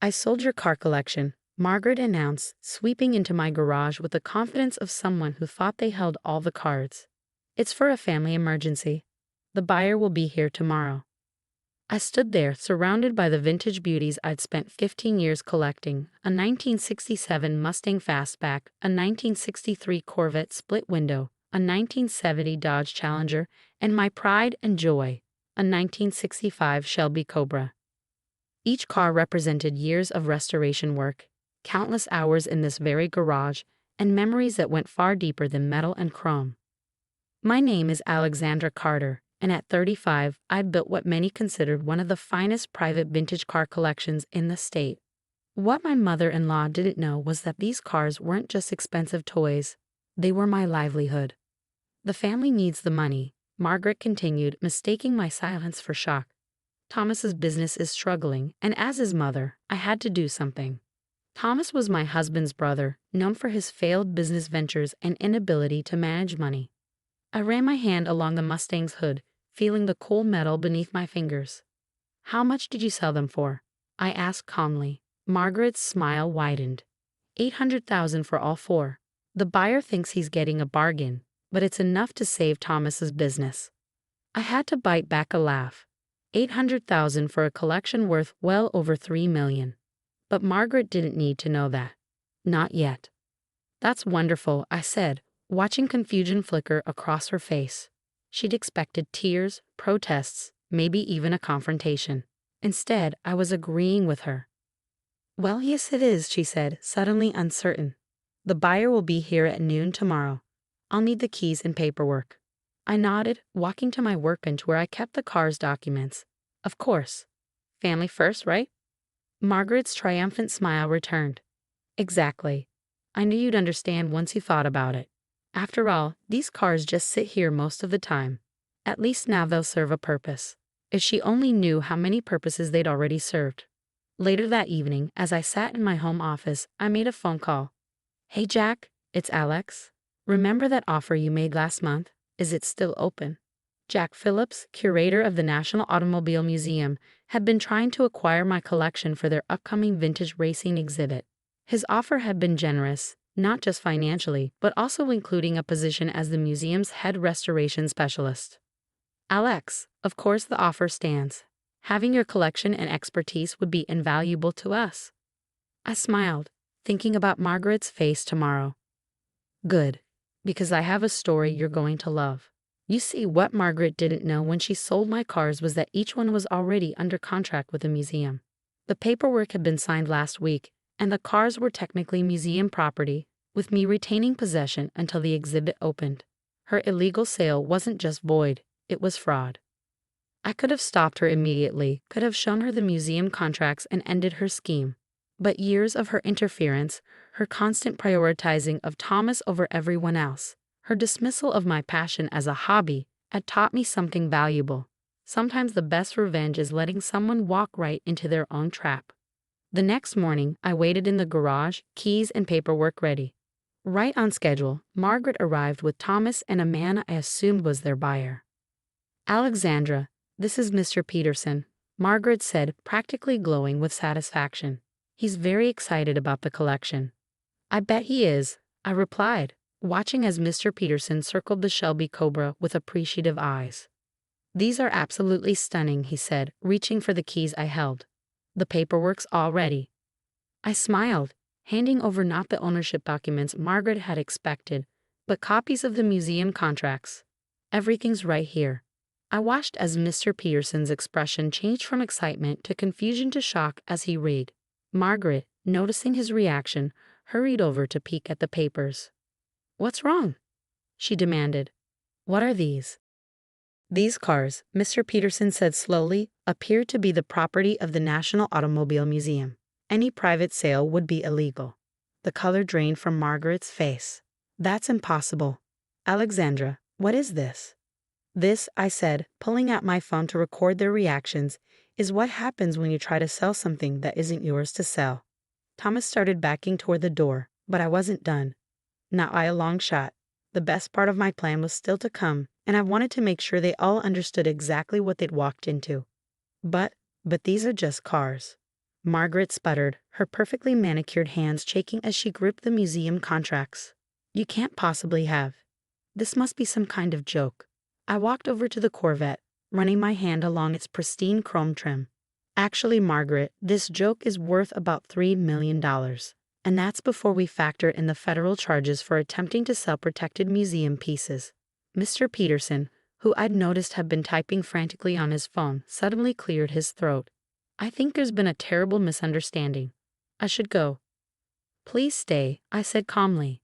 I sold your car collection, Margaret announced, sweeping into my garage with the confidence of someone who thought they held all the cards. It's for a family emergency. The buyer will be here tomorrow. I stood there, surrounded by the vintage beauties I'd spent 15 years collecting: a 1967 Mustang Fastback, a 1963 Corvette split window, a 1970 Dodge Challenger, and my pride and joy, a 1965 Shelby Cobra. Each car represented years of restoration work, countless hours in this very garage, and memories that went far deeper than metal and chrome. My name is Alexandra Carter, and at 35, I'd built what many considered one of the finest private vintage car collections in the state. What my mother-in-law didn't know was that these cars weren't just expensive toys, they were my livelihood. The family needs the money, Margaret continued, mistaking my silence for shock. Thomas's business is struggling, and as his mother, I had to do something. Thomas was my husband's brother, known for his failed business ventures and inability to manage money. I ran my hand along the Mustang's hood, feeling the cool metal beneath my fingers. "How much did you sell them for?" I asked calmly. Margaret's smile widened. $800,000 for all four. The buyer thinks he's getting a bargain, but it's enough to save Thomas's business. I had to bite back a laugh. $800,000 for a collection worth well over $3 million. But Margaret didn't need to know that. Not yet. "That's wonderful," I said, watching confusion flicker across her face. She'd expected tears, protests, maybe even a confrontation. Instead, I was agreeing with her. "Well, yes it is," she said, suddenly uncertain. "The buyer will be here at noon tomorrow. I'll need the keys and paperwork." I nodded, walking to my workbench where I kept the car's documents. "Of course. Family first, right?" Margaret's triumphant smile returned. "Exactly. I knew you'd understand once you thought about it. After all, these cars just sit here most of the time. At least now they'll serve a purpose." If she only knew how many purposes they'd already served. Later that evening, as I sat in my home office, I made a phone call. "Hey Jack, it's Alex. Remember that offer you made last month? Is it still open?" Jack Phillips, curator of the National Automobile Museum, had been trying to acquire my collection for their upcoming vintage racing exhibit. His offer had been generous, not just financially, but also including a position as the museum's head restoration specialist. "Alex, of course the offer stands. Having your collection and expertise would be invaluable to us." I smiled, thinking about Margaret's face tomorrow. "Good, because I have a story you're going to love." You see, what Margaret didn't know when she sold my cars was that each one was already under contract with the museum. The paperwork had been signed last week, and the cars were technically museum property, with me retaining possession until the exhibit opened. Her illegal sale wasn't just void, it was fraud. I could have stopped her immediately, could have shown her the museum contracts and ended her scheme. But years of her interference, her constant prioritizing of Thomas over everyone else, her dismissal of my passion as a hobby, had taught me something valuable. Sometimes the best revenge is letting someone walk right into their own trap. The next morning, I waited in the garage, keys and paperwork ready. Right on schedule, Margaret arrived with Thomas and a man I assumed was their buyer. "Alexandra, this is Mr. Peterson," Margaret said, practically glowing with satisfaction. "He's very excited about the collection." "I bet he is," I replied, watching as Mr. Peterson circled the Shelby Cobra with appreciative eyes. "These are absolutely stunning," he said, reaching for the keys I held. "The paperwork's all ready." I smiled, handing over not the ownership documents Margaret had expected, but copies of the museum contracts. "Everything's right here." I watched as Mr. Peterson's expression changed from excitement to confusion to shock as he read. Margaret, noticing his reaction, hurried over to peek at the papers. "What's wrong?" she demanded. "What are these?" "These cars," Mr. Peterson said slowly, "appear to be the property of the National Automobile Museum. Any private sale would be illegal." The color drained from Margaret's face. "That's impossible. Alexandra, what is this?" "This," I said, pulling out my phone to record their reactions, "is what happens when you try to sell something that isn't yours to sell." Thomas started backing toward the door, but I wasn't done. Not by a long shot. The best part of my plan was still to come, and I wanted to make sure they all understood exactly what they'd walked into. But these are just cars. Margaret sputtered, her perfectly manicured hands shaking as she gripped the museum contracts. You can't possibly have. This must be some kind of joke. I walked over to the Corvette, running my hand along its pristine chrome trim. Actually, Margaret, this joke is worth about $3 million. And that's before we factor in the federal charges for attempting to sell protected museum pieces. Mr. Peterson, who I'd noticed had been typing frantically on his phone, suddenly cleared his throat. I think there's been a terrible misunderstanding. I should go. Please stay, I said calmly.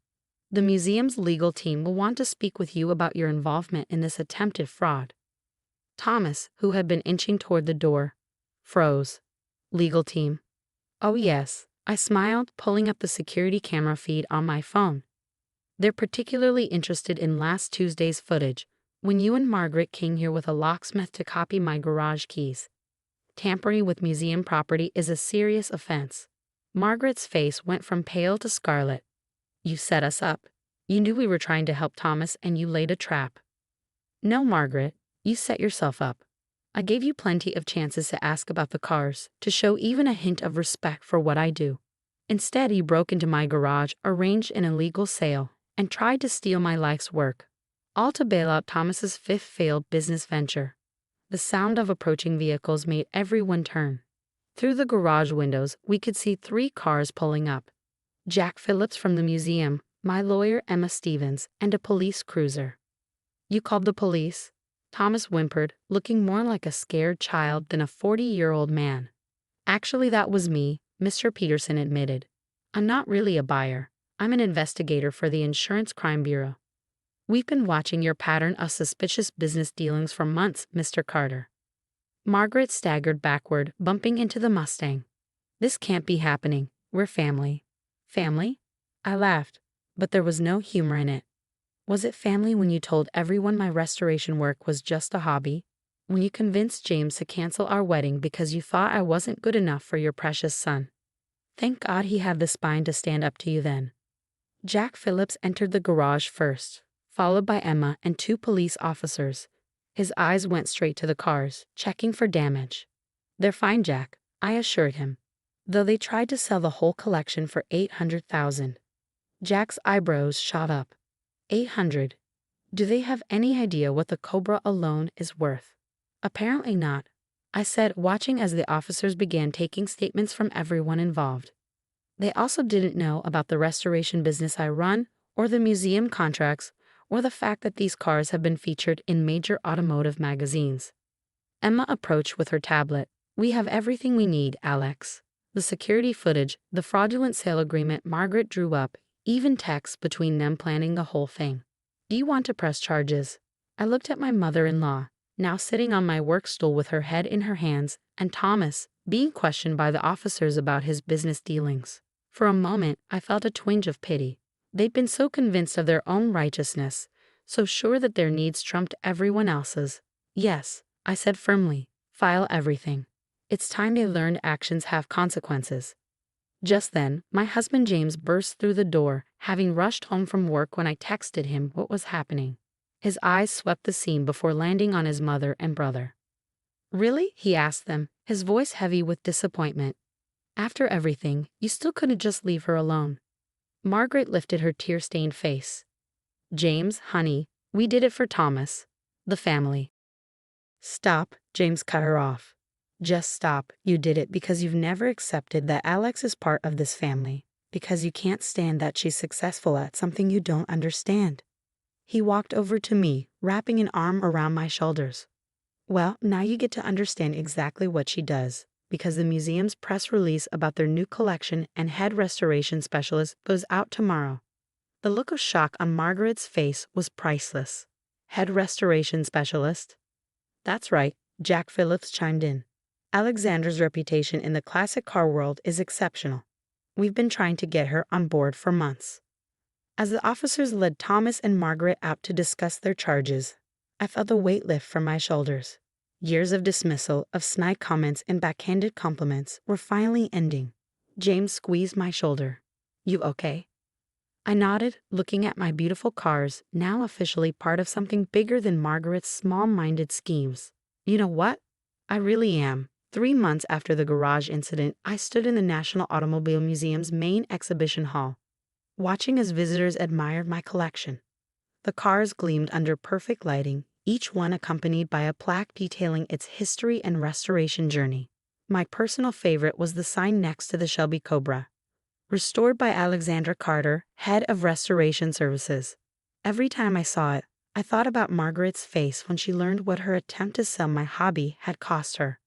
The museum's legal team will want to speak with you about your involvement in this attempted fraud. Thomas, who had been inching toward the door, froze. Legal team. Oh yes, I smiled, pulling up the security camera feed on my phone. They're particularly interested in last Tuesday's footage, when you and Margaret came here with a locksmith to copy my garage keys. Tampering with museum property is a serious offense. Margaret's face went from pale to scarlet. You set us up. You knew we were trying to help Thomas and you laid a trap. No, Margaret, you set yourself up. I gave you plenty of chances to ask about the cars, to show even a hint of respect for what I do. Instead, you broke into my garage, arranged an illegal sale, and tried to steal my life's work, all to bail out Thomas's fifth failed business venture. The sound of approaching vehicles made everyone turn. Through the garage windows, we could see 3 cars pulling up. Jack Phillips from the museum, my lawyer Emma Stevens, and a police cruiser. You called the police? Thomas whimpered, looking more like a scared child than a 40-year-old man. Actually, that was me, Mr. Peterson admitted. I'm not really a buyer. I'm an investigator for the Insurance Crime Bureau. We've been watching your pattern of suspicious business dealings for months, Mr. Carter. Margaret staggered backward, bumping into the Mustang. This can't be happening. We're family. Family? I laughed, but there was no humor in it. Was it family when you told everyone my restoration work was just a hobby? When you convinced James to cancel our wedding because you thought I wasn't good enough for your precious son? Thank God he had the spine to stand up to you then. Jack Phillips entered the garage first, followed by Emma and 2 police officers. His eyes went straight to the cars, checking for damage. They're fine, Jack, I assured him, though they tried to sell the whole collection for $800,000. Jack's eyebrows shot up. 800. Do they have any idea what the Cobra alone is worth? Apparently not, I said, watching as the officers began taking statements from everyone involved. They also didn't know about the restoration business I run, or the museum contracts, or the fact that these cars have been featured in major automotive magazines. Emma approached with her tablet. We have everything we need, Alex. The security footage, the fraudulent sale agreement Margaret drew up, even texts between them planning the whole thing. Do you want to press charges? I looked at my mother-in-law, now sitting on my work stool with her head in her hands, and Thomas, being questioned by the officers about his business dealings. For a moment, I felt a twinge of pity. They'd been so convinced of their own righteousness, so sure that their needs trumped everyone else's. Yes, I said firmly, file everything. It's time they learned actions have consequences. Just then, my husband James burst through the door, having rushed home from work when I texted him what was happening. His eyes swept the scene before landing on his mother and brother. Really? He asked them, his voice heavy with disappointment. After everything, you still couldn't just leave her alone. Margaret lifted her tear-stained face. James, honey, we did it for Thomas. The family. Stop, James cut her off. Just stop. You did it because you've never accepted that Alex is part of this family, because you can't stand that she's successful at something you don't understand. He walked over to me, wrapping an arm around my shoulders. Well, now you get to understand exactly what she does, because the museum's press release about their new collection and head restoration specialist goes out tomorrow. The look of shock on Margaret's face was priceless. Head restoration specialist? That's right, Jack Phillips chimed in. Alexander's reputation in the classic car world is exceptional. We've been trying to get her on board for months. As the officers led Thomas and Margaret out to discuss their charges, I felt a weight lift from my shoulders. Years of dismissal, of snide comments and backhanded compliments were finally ending. James squeezed my shoulder. You okay? I nodded, looking at my beautiful cars, now officially part of something bigger than Margaret's small-minded schemes. You know what? I really am. 3 months after the garage incident, I stood in the National Automobile Museum's main exhibition hall, watching as visitors admired my collection. The cars gleamed under perfect lighting, each one accompanied by a plaque detailing its history and restoration journey. My personal favorite was the sign next to the Shelby Cobra, restored by Alexandra Carter, head of restoration services. Every time I saw it, I thought about Margaret's face when she learned what her attempt to sell my hobby had cost her.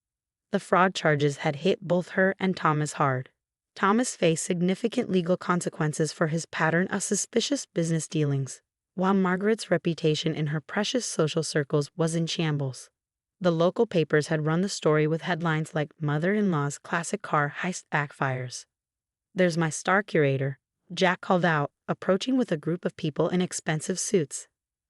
The fraud charges had hit both her and Thomas hard. Thomas faced significant legal consequences for his pattern of suspicious business dealings, while Margaret's reputation in her precious social circles was in shambles. The local papers had run the story with headlines like "Mother-in-law's classic car heist backfires." "There's my star curator," Jack called out, approaching with a group of people in expensive suits.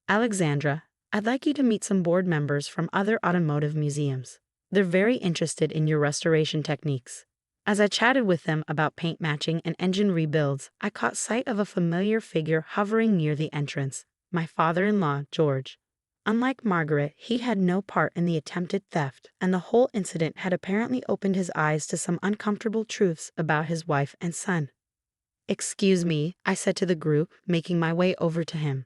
"Alexandra, I'd like you to meet some board members from other automotive museums. They're very interested in your restoration techniques." As I chatted with them about paint matching and engine rebuilds, I caught sight of a familiar figure hovering near the entrance, my father-in-law, George. Unlike Margaret, he had no part in the attempted theft, and the whole incident had apparently opened his eyes to some uncomfortable truths about his wife and son. "Excuse me," I said to the group, making my way over to him.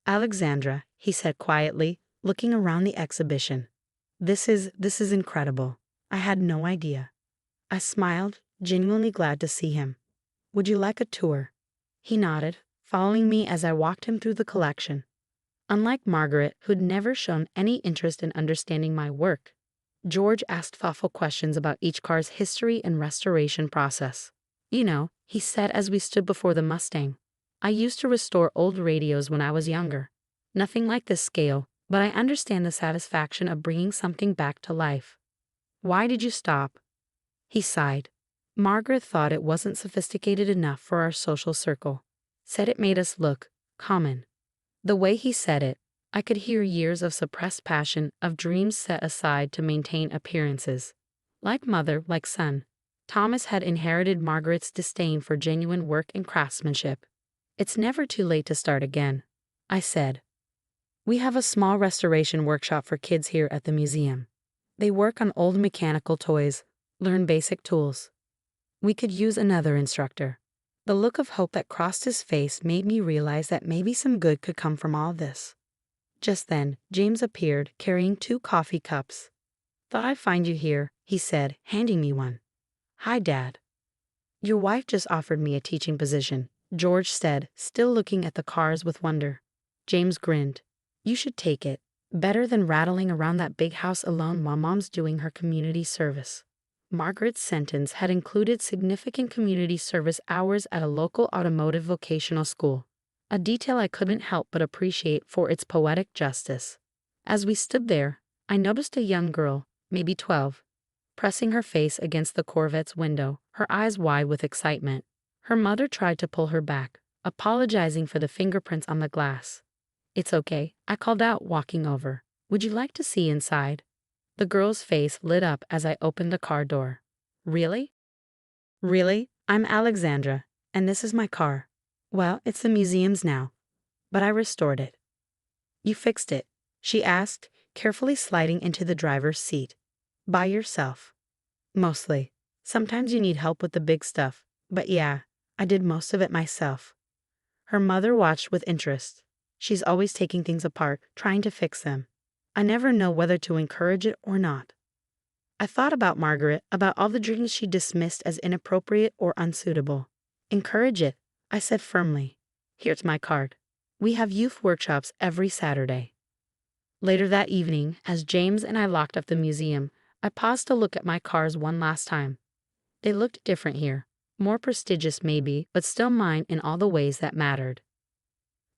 "Alexandra," he said quietly, looking around the exhibition. This is incredible. I had no idea." I smiled, genuinely glad to see him. "Would you like a tour?" He nodded, following me as I walked him through the collection. Unlike Margaret, who'd never shown any interest in understanding my work, George asked thoughtful questions about each car's history and restoration process. "You know," he said as we stood before the Mustang, "I used to restore old radios when I was younger. Nothing like this scale, but I understand the satisfaction of bringing something back to life." "Why did you stop?" He sighed. "Margaret thought it wasn't sophisticated enough for our social circle. Said it made us look common." The way he said it, I could hear years of suppressed passion, of dreams set aside to maintain appearances. Like mother, like son, Thomas had inherited Margaret's disdain for genuine work and craftsmanship. "It's never too late to start again," I said. "We have a small restoration workshop for kids here at the museum. They work on old mechanical toys, learn basic tools. We could use another instructor." The look of hope that crossed his face made me realize that maybe some good could come from all this. Just then, James appeared, carrying 2 coffee cups. "Thought I'd find you here," he said, handing me one. "Hi, Dad." "Your wife just offered me a teaching position," George said, still looking at the cars with wonder. James grinned. "You should take it. Better than rattling around that big house alone while Mom's doing her community service." Margaret's sentence had included significant community service hours at a local automotive vocational school, a detail I couldn't help but appreciate for its poetic justice. As we stood there, I noticed a young girl, maybe 12, pressing her face against the Corvette's window, her eyes wide with excitement. Her mother tried to pull her back, apologizing for the fingerprints on the glass. "It's okay," I called out, walking over. "Would you like to see inside?" The girl's face lit up as I opened the car door. "Really? Really? I'm Alexandra, and this is my car. Well, it's the museum's now, but I restored it." "You fixed it?" she asked, carefully sliding into the driver's seat. "By yourself?" "Mostly. Sometimes you need help with the big stuff, but yeah, I did most of it myself." Her mother watched with interest. She's always taking things apart, trying to fix them. I never know whether to encourage it or not. I thought about Margaret, about all the dreams she dismissed as inappropriate or unsuitable. "Encourage it," I said firmly. "Here's my card. We have youth workshops every Saturday." Later that evening, as James and I locked up the museum, I paused to look at my cars one last time. They looked different here, more prestigious maybe, but still mine in all the ways that mattered.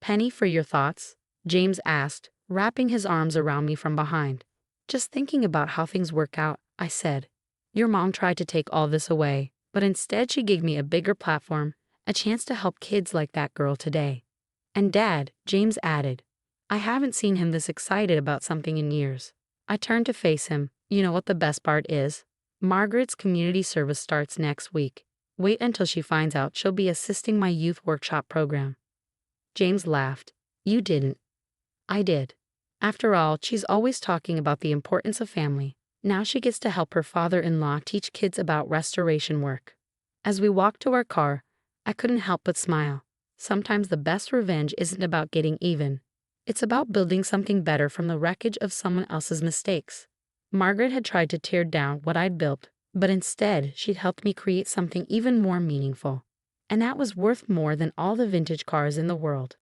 "Penny, for your thoughts?" James asked, wrapping his arms around me from behind. "Just thinking about how things work out," I said. "Your mom tried to take all this away, but instead she gave me a bigger platform, a chance to help kids like that girl today." "And Dad," James added. I haven't seen him this excited about something in years. I turned to face him. "You know what the best part is? Margaret's community service starts next week. Wait until she finds out she'll be assisting my youth workshop program." James laughed. "You didn't." "I did. After all, she's always talking about the importance of family. Now she gets to help her father-in-law teach kids about restoration work. As we walked to our car, I couldn't help but smile. Sometimes the best revenge isn't about getting even. It's about building something better from the wreckage of someone else's mistakes. Margaret had tried to tear down what I'd built, but instead she'd helped me create something even more meaningful. And that was worth more than all the vintage cars in the world.